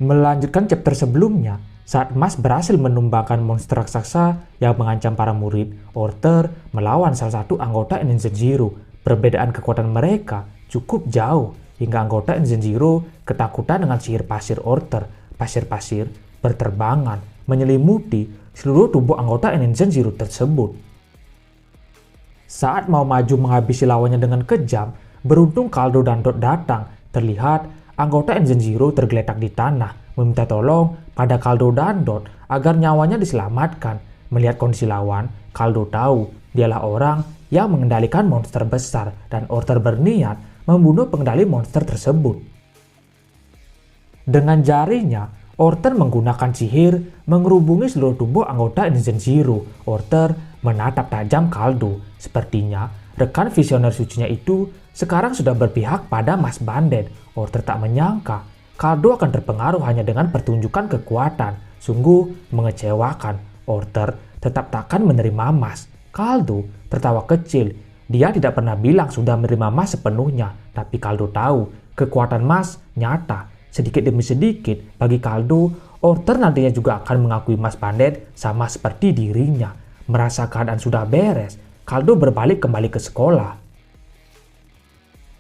Melanjutkan chapter sebelumnya, saat Mas berhasil menumbangkan monster raksasa yang mengancam para murid, Orter melawan salah satu anggota Ninja Zero. Perbedaan kekuatan mereka cukup jauh, hingga anggota Ninja Zero ketakutan dengan sihir pasir Orter. Pasir-pasir berterbangan, menyelimuti seluruh tubuh anggota Ninja Zero tersebut. Saat mau maju menghabisi lawannya dengan kejam, beruntung Kaldo dan Dot datang. Terlihat anggota Engine Zero tergeletak di tanah, meminta tolong pada Kaldo dan Dot agar nyawanya diselamatkan. Melihat kondisi lawan, Kaldo tahu dialah orang yang mengendalikan monster besar dan Orter berniat membunuh pengendali monster tersebut. Dengan jarinya, Orter menggunakan sihir mengerubungi seluruh tubuh anggota Engine Zero. Orter menatap tajam Kaldo. Sepertinya rekan visioner sucinya itu sekarang sudah berpihak pada Mas Bandit. Orter tak menyangka Kaldo akan terpengaruh hanya dengan pertunjukan kekuatan. Sungguh mengecewakan. Orter tetap takkan menerima Mas. Kaldo tertawa kecil. Dia tidak pernah bilang sudah menerima Mas sepenuhnya, tapi Kaldo tahu kekuatan Mas nyata. Sedikit demi sedikit bagi Kaldo, Orter nantinya juga akan mengakui Mas Bandit sama seperti dirinya. Merasa keadaan sudah beres, Kaldo berbalik kembali ke sekolah.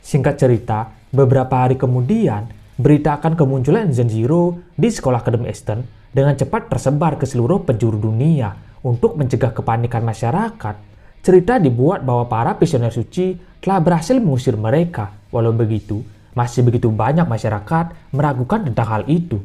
Singkat cerita, beberapa hari kemudian, berita akan kemunculan Engine Zero di sekolah Akademi Eastern dengan cepat tersebar ke seluruh penjuru dunia. Untuk mencegah kepanikan masyarakat, cerita dibuat bahwa para visioner suci telah berhasil mengusir mereka. Walau begitu, masih begitu banyak masyarakat meragukan tentang hal itu.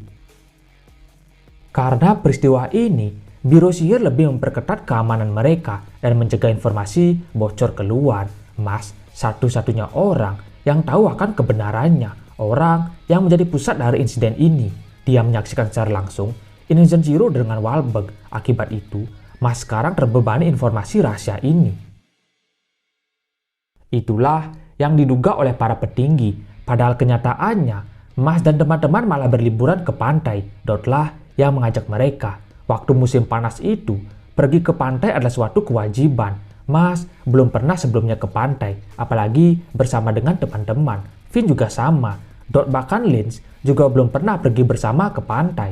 Karena peristiwa ini, Biro Sihir lebih memperketat keamanan mereka dan mencegah informasi bocor keluar. Mas, satu-satunya orang yang tahu akan kebenarannya, orang yang menjadi pusat dari insiden ini. Dia menyaksikan secara langsung Engine Zero dengan Wahlberg. Akibat itu, Mas sekarang terbebani informasi rahasia ini. Itulah yang diduga oleh para petinggi. Padahal kenyataannya, Mas dan teman-teman malah berliburan ke pantai. Dotlah yang mengajak mereka. Waktu musim panas itu, pergi ke pantai adalah suatu kewajiban. Mas belum pernah sebelumnya ke pantai, apalagi bersama dengan teman-teman. Finn juga sama. Dot bahkan Lynch juga belum pernah pergi bersama ke pantai.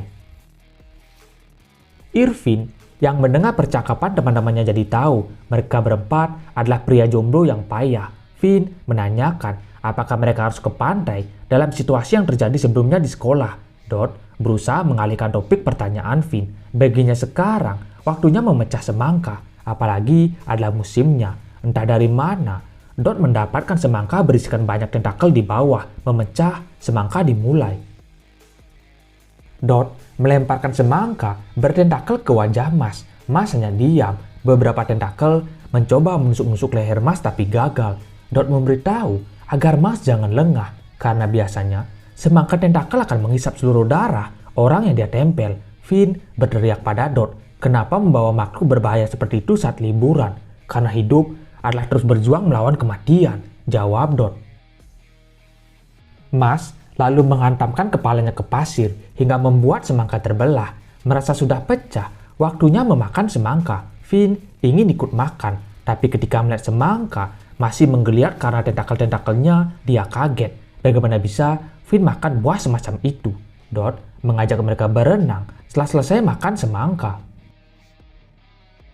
Irvin yang mendengar percakapan teman-temannya jadi tahu mereka berempat adalah pria jomblo yang payah. Finn menanyakan apakah mereka harus ke pantai dalam situasi yang terjadi sebelumnya di sekolah. Dot berusaha mengalihkan topik pertanyaan Finn. Baginya sekarang waktunya memecah semangka, apalagi adalah musimnya. Entah dari mana, Dot mendapatkan semangka berisikan banyak tentakel di bawah. Memecah, semangka dimulai. Dot melemparkan semangka bertentakel ke wajah Mas. Mas hanya diam. Beberapa tentakel mencoba menusuk-nusuk leher Mas tapi gagal. Dot memberitahu agar Mas jangan lengah, karena biasanya semangka tentakel akan menghisap seluruh darah orang yang dia tempel. Finn berteriak pada Dot, kenapa membawa makhluk berbahaya seperti itu saat liburan? Karena hidup adalah terus berjuang melawan kematian, jawab Dot. Mas lalu menghantamkan kepalanya ke pasir hingga membuat semangka terbelah. Merasa sudah pecah, waktunya memakan semangka. Finn ingin ikut makan, tapi ketika melihat semangka masih menggeliat karena tentakel-tentakelnya, dia kaget. Bagaimana bisa Finn makan buah semacam itu? Dot mengajak mereka berenang setelah selesai makan semangka.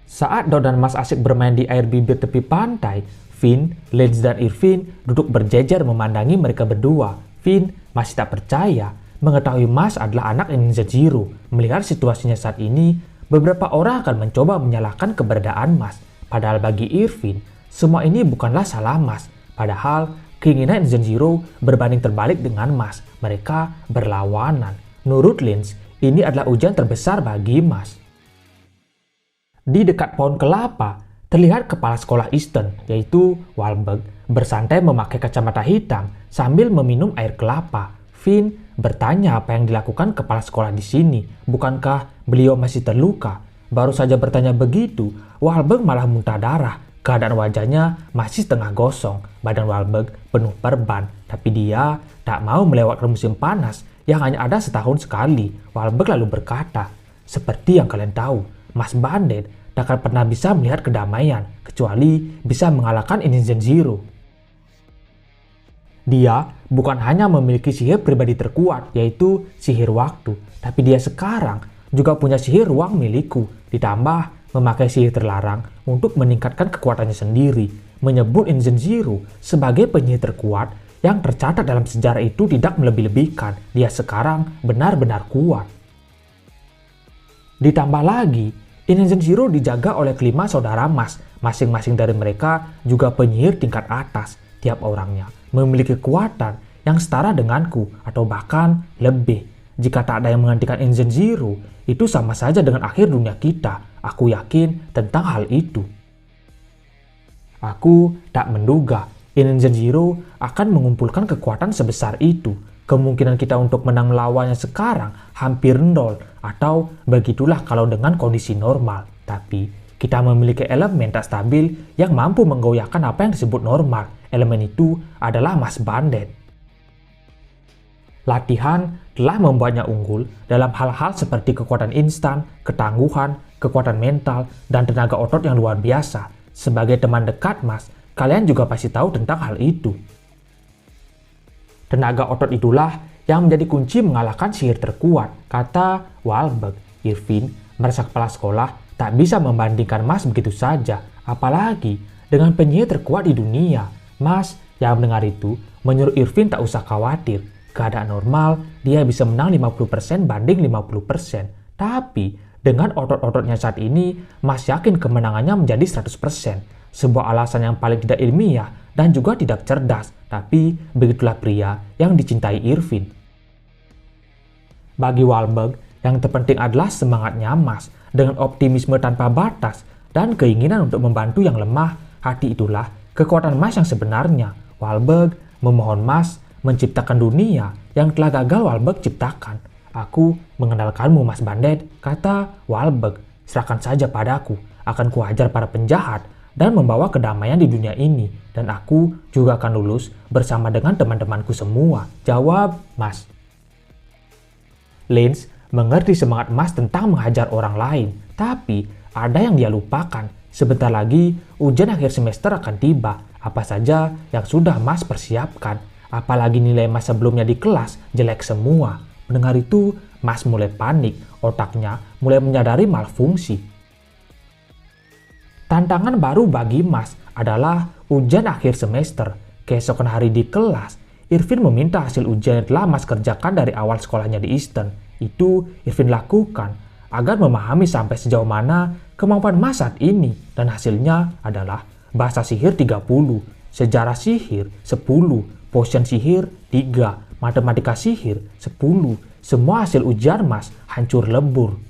Saat Dot dan Mas asik bermain di air bibir tepi pantai, Finn, Lance dan Irvin duduk berjejer memandangi mereka berdua. Finn masih tak percaya mengetahui Mas adalah anak Ninja Zero. Melihat situasinya saat ini, beberapa orang akan mencoba menyalahkan keberadaan Mas. Padahal bagi Irvin, semua ini bukanlah salah Mas. Padahal keinginan Ninja Zero berbanding terbalik dengan Mas. Mereka berlawanan. Menurut Lynch, ini adalah ujian terbesar bagi Mas. Di dekat pohon kelapa, terlihat kepala sekolah Eastern, yaitu Wahlberg, bersantai memakai kacamata hitam sambil meminum air kelapa. Finn bertanya apa yang dilakukan kepala sekolah di sini. Bukankah beliau masih terluka? Baru saja bertanya begitu, Wahlberg malah muntah darah. Keadaan wajahnya masih setengah gosong. Badan Wahlberg penuh perban, tapi dia tak mau melewatkan musim panas yang hanya ada setahun sekali. Wahlberg lalu berkata, seperti yang kalian tahu, Mas Bandit tak akan pernah bisa melihat kedamaian, kecuali bisa mengalahkan Engine Zero. Dia bukan hanya memiliki sihir pribadi terkuat, yaitu sihir waktu, tapi dia sekarang juga punya sihir ruang milikku, ditambah memakai sihir terlarang untuk meningkatkan kekuatannya sendiri, menyebut Inzen Zero sebagai penyihir terkuat yang tercatat dalam sejarah itu tidak melebih-lebihkan. Dia sekarang benar-benar kuat. Ditambah lagi, Inzen Zero dijaga oleh kelima saudara emas. Masing-masing dari mereka juga penyihir tingkat atas. Tiap orangnya memiliki kekuatan yang setara denganku atau bahkan lebih. Jika tak ada yang menggantikan Inzen Zero, itu sama saja dengan akhir dunia kita. Aku yakin tentang hal itu. Aku tak menduga Inzen Zero akan mengumpulkan kekuatan sebesar itu. Kemungkinan kita untuk menang melawannya sekarang hampir nol, atau begitulah kalau dengan kondisi normal. Tapi kita memiliki elemen tak stabil yang mampu menggoyahkan apa yang disebut normal. Elemen itu adalah Mas Bandit. Latihan telah membuatnya unggul dalam hal-hal seperti kekuatan instan, ketangguhan, kekuatan mental, dan tenaga otot yang luar biasa. Sebagai teman dekat Mas, kalian juga pasti tahu tentang hal itu. Tenaga otot itulah yang menjadi kunci mengalahkan sihir terkuat, kata Wahlberg. Irvin merasa kepala sekolah tak bisa membandingkan Mas begitu saja, apalagi dengan penyihir terkuat di dunia. Mas yang mendengar itu menyuruh Irvin tak usah khawatir. Keadaan normal, dia bisa menang 50% banding 50%. Tapi dengan otot-ototnya saat ini, Mas yakin kemenangannya menjadi 100%. Sebuah alasan yang paling tidak ilmiah dan juga tidak cerdas. Tapi begitulah pria yang dicintai Irvin. Bagi Wahlberg, yang terpenting adalah semangatnya Mas. Dengan optimisme tanpa batas dan keinginan untuk membantu yang lemah, hati itulah kekuatan Mas yang sebenarnya. Wahlberg memohon Mas menciptakan dunia yang telah gagal Wahlberg ciptakan. Aku mengenalkanmu Mas Bandit, kata Wahlberg. Serahkan saja padaku, akan kuhajar para penjahat dan membawa kedamaian di dunia ini. Dan aku juga akan lulus bersama dengan teman-temanku semua, jawab Mas. Lance mengerti semangat Mas tentang menghajar orang lain, tapi ada yang dia lupakan. Sebentar lagi ujian akhir semester akan tiba. Apa saja yang sudah Mas persiapkan? Apalagi nilai Mas sebelumnya di kelas jelek semua. Mendengar itu, Mas mulai panik. Otaknya mulai menyadari malfungsi. Tantangan baru bagi Mas adalah ujian akhir semester. Keesokan hari di kelas, Irvin meminta hasil ujian yang telah Mas kerjakan dari awal sekolahnya di Easton. Itu Irvin lakukan agar memahami sampai sejauh mana kemampuan Mas saat ini. Dan hasilnya adalah bahasa sihir 30, sejarah sihir 10, potion sihir 3, matematika sihir 10. Semua hasil ujian Mas hancur lebur.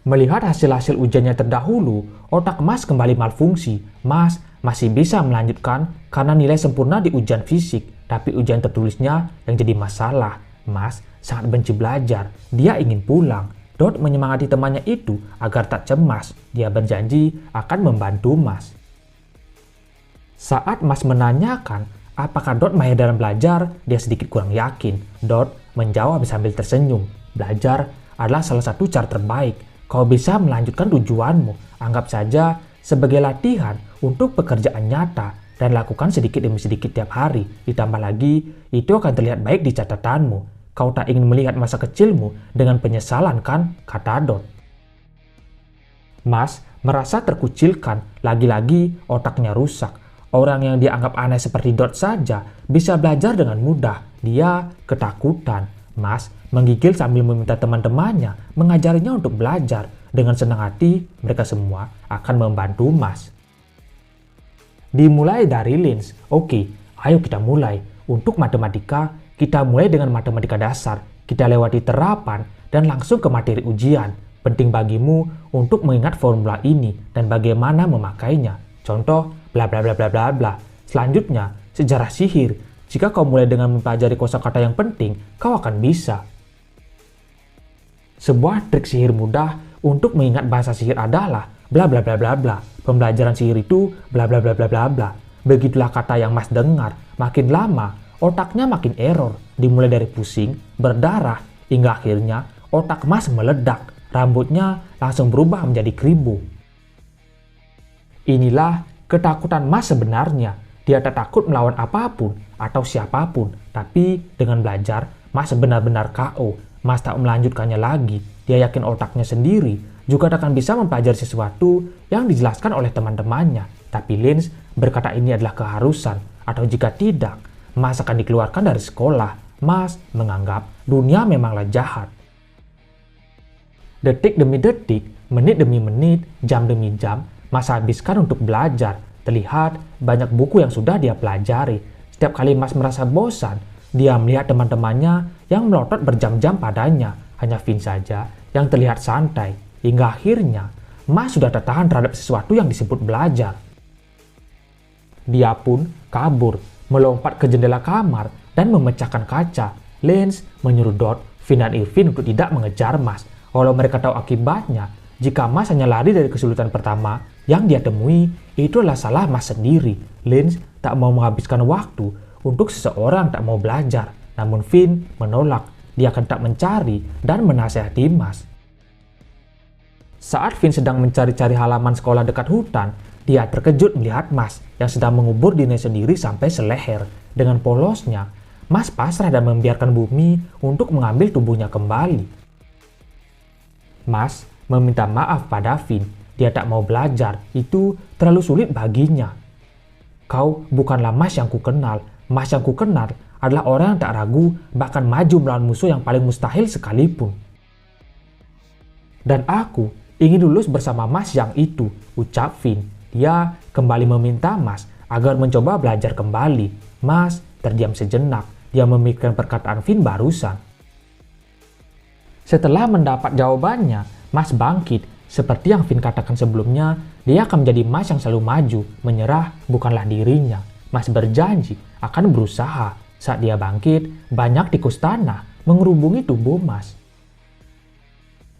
Melihat hasil-hasil ujiannya terdahulu, otak Mas kembali malfungsi. Mas masih bisa melanjutkan karena nilai sempurna di ujian fisik, tapi ujian tertulisnya yang jadi masalah. Mas sangat benci belajar. Dia ingin pulang. Dot menyemangati temannya itu agar tak cemas. Dia berjanji akan membantu Mas. Saat Mas menanyakan apakah Dot mahir dalam belajar, dia sedikit kurang yakin. Dot menjawab sambil tersenyum. Belajar adalah salah satu cara terbaik. Kau bisa melanjutkan tujuanmu. Anggap saja sebagai latihan untuk pekerjaan nyata dan lakukan sedikit demi sedikit tiap hari. Ditambah lagi, itu akan terlihat baik di catatanmu. Kau tak ingin melihat masa kecilmu dengan penyesalan kan? Kata Dot. Mas merasa terkucilkan. Lagi-lagi otaknya rusak. Orang yang dianggap aneh seperti Dot saja bisa belajar dengan mudah. Dia ketakutan. Mas menggigil sambil meminta teman-temannya mengajarinya untuk belajar. Dengan senang hati, mereka semua akan membantu Mas. Dimulai dari Lance. Oke, ayo kita mulai. Untuk matematika, kita mulai dengan matematika dasar. Kita lewati terapan dan langsung ke materi ujian. Penting bagimu untuk mengingat formula ini dan bagaimana memakainya. Contoh, bla bla bla bla bla bla. Selanjutnya, sejarah sihir. Jika kau mulai dengan mempelajari kosakata yang penting, kau akan bisa. Sebuah trik sihir mudah untuk mengingat bahasa sihir adalah bla bla bla bla bla. Pembelajaran sihir itu bla bla bla bla bla bla. Begitulah kata yang Mas dengar. Makin lama, otaknya makin error. Dimulai dari pusing, berdarah, hingga akhirnya otak Mas meledak. Rambutnya langsung berubah menjadi keribu. Inilah ketakutan Mas sebenarnya. Dia tak takut melawan apapun atau siapapun. Tapi dengan belajar, Mas benar-benar KO. Mas tak melanjutkannya lagi. Dia yakin otaknya sendiri juga akan bisa mempelajari sesuatu yang dijelaskan oleh teman-temannya. Tapi Lynch berkata ini adalah keharusan, atau jika tidak, Mas akan dikeluarkan dari sekolah. Mas menganggap dunia memanglah jahat. Detik demi detik, menit demi menit, jam demi jam, Mas habiskan untuk belajar. Terlihat banyak buku yang sudah dia pelajari. Setiap kali Mas merasa bosan, dia melihat teman-temannya yang melotot berjam-jam padanya. Hanya Finn saja yang terlihat santai. Hingga akhirnya, Mas sudah tertahan terhadap sesuatu yang disebut belajar. Dia pun kabur, melompat ke jendela kamar, dan memecahkan kaca. Lynch menyuruh Dot, Finn dan Irvin untuk tidak mengejar Mas. Walau mereka tahu akibatnya, jika Mas hanya lari dari kesulitan pertama yang dia temui, itu adalah salah Mas sendiri. Lynch tak mau menghabiskan waktu untuk seseorang tak mau belajar. Namun Finn menolak. Dia akan tak mencari dan menasihati Mas. Saat Finn sedang mencari-cari halaman sekolah dekat hutan, dia terkejut melihat Mas yang sedang mengubur dirinya sendiri sampai seleher. Dengan polosnya, Mas pasrah dan membiarkan bumi untuk mengambil tubuhnya kembali. Mas meminta maaf pada Finn. Dia tak mau belajar, itu terlalu sulit baginya. Kau bukanlah Mas yang kukenal. Mas yang kukenal adalah orang yang tak ragu bahkan maju melawan musuh yang paling mustahil sekalipun. Dan aku ingin lulus bersama Mas yang itu, ucap Finn. Dia kembali meminta Mas agar mencoba belajar kembali. Mas terdiam sejenak. Dia memikirkan perkataan Finn barusan. Setelah mendapat jawabannya, Mas bangkit. Seperti yang Finn katakan sebelumnya, dia akan menjadi Mas yang selalu maju. Menyerah bukanlah dirinya. Mas berjanji akan berusaha. Saat dia bangkit, banyak tikus tanah mengerubungi tubuh Mas.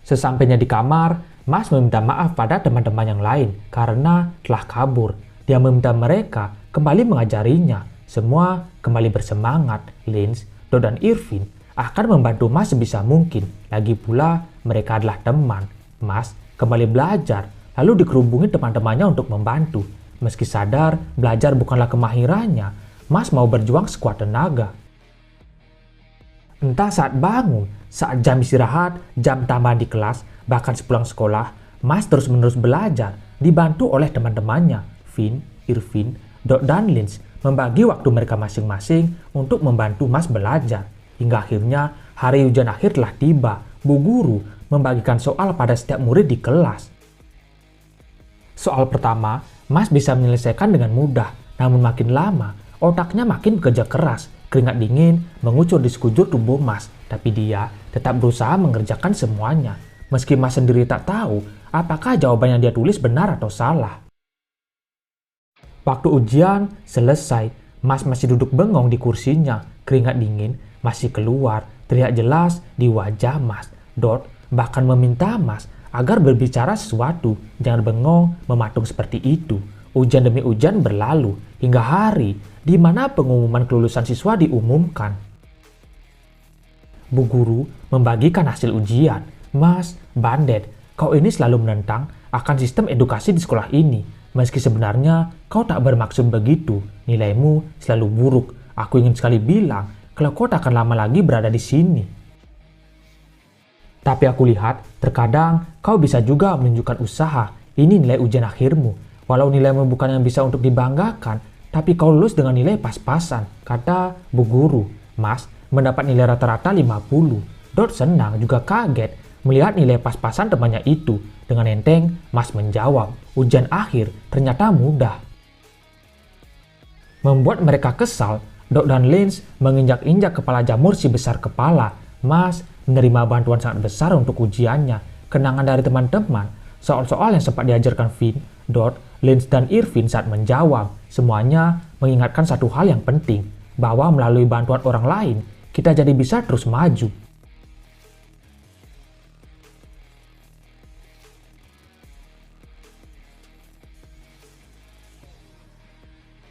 Sesampainya di kamar, Mas meminta maaf pada teman-teman yang lain karena telah kabur. Dia meminta mereka kembali mengajarinya. Semua kembali bersemangat. Lynch, Dot dan Irvin akan membantu Mas sebisa mungkin. Lagi pula, mereka adalah teman. Mas kembali belajar, lalu dikerubungi teman-temannya untuk membantu. Meski sadar belajar bukanlah kemahirannya, Mas mau berjuang sekuat tenaga. Entah saat bangun, saat jam istirahat, jam tambahan di kelas, bahkan sepulang sekolah, Mas terus-menerus belajar, dibantu oleh teman-temannya. Finn, Irvin, Dot dan Lynch membagi waktu mereka masing-masing untuk membantu Mas belajar. Hingga akhirnya hari ujian akhir telah tiba. Bu guru membagikan soal pada setiap murid di kelas. Soal pertama, Mas bisa menyelesaikan dengan mudah. Namun makin lama, otaknya makin bekerja keras. Keringat dingin mengucur di sekujur tubuh Mas. Tapi dia tetap berusaha mengerjakan semuanya. Meski Mas sendiri tak tahu apakah jawaban yang dia tulis benar atau salah. Waktu ujian selesai, Mas masih duduk bengong di kursinya. Keringat dingin masih keluar, terlihat jelas di wajah Mas. Dot bahkan meminta Mas agar berbicara sesuatu. Jangan bengong mematung seperti itu. Ujian demi ujian berlalu hingga hari di mana pengumuman kelulusan siswa diumumkan. Bu guru membagikan hasil ujian. Mas, Bandet, kau ini selalu menentang akan sistem edukasi di sekolah ini. Meski sebenarnya kau tak bermaksud begitu. Nilaimu selalu buruk. Aku ingin sekali bilang kalau kau tak akan lama lagi berada di sini. Tapi aku lihat, terkadang kau bisa juga menunjukkan usaha. Ini nilai ujian akhirmu. Walau nilaimu bukan yang bisa untuk dibanggakan, tapi kau lulus dengan nilai pas-pasan, kata bu guru. Mas mendapat nilai rata-rata 50. Dot senang juga kaget melihat nilai pas-pasan temannya itu. Dengan enteng, Mas menjawab, ujian akhir ternyata mudah. Membuat mereka kesal, Dot dan Lynch menginjak-injak kepala jamur si besar kepala. Mas menerima bantuan sangat besar untuk ujiannya. Kenangan dari teman-teman, soal-soal yang sempat diajarkan Finn, Dot, Lynch dan Irvin saat menjawab. Semuanya mengingatkan satu hal yang penting, bahwa melalui bantuan orang lain, kita jadi bisa terus maju.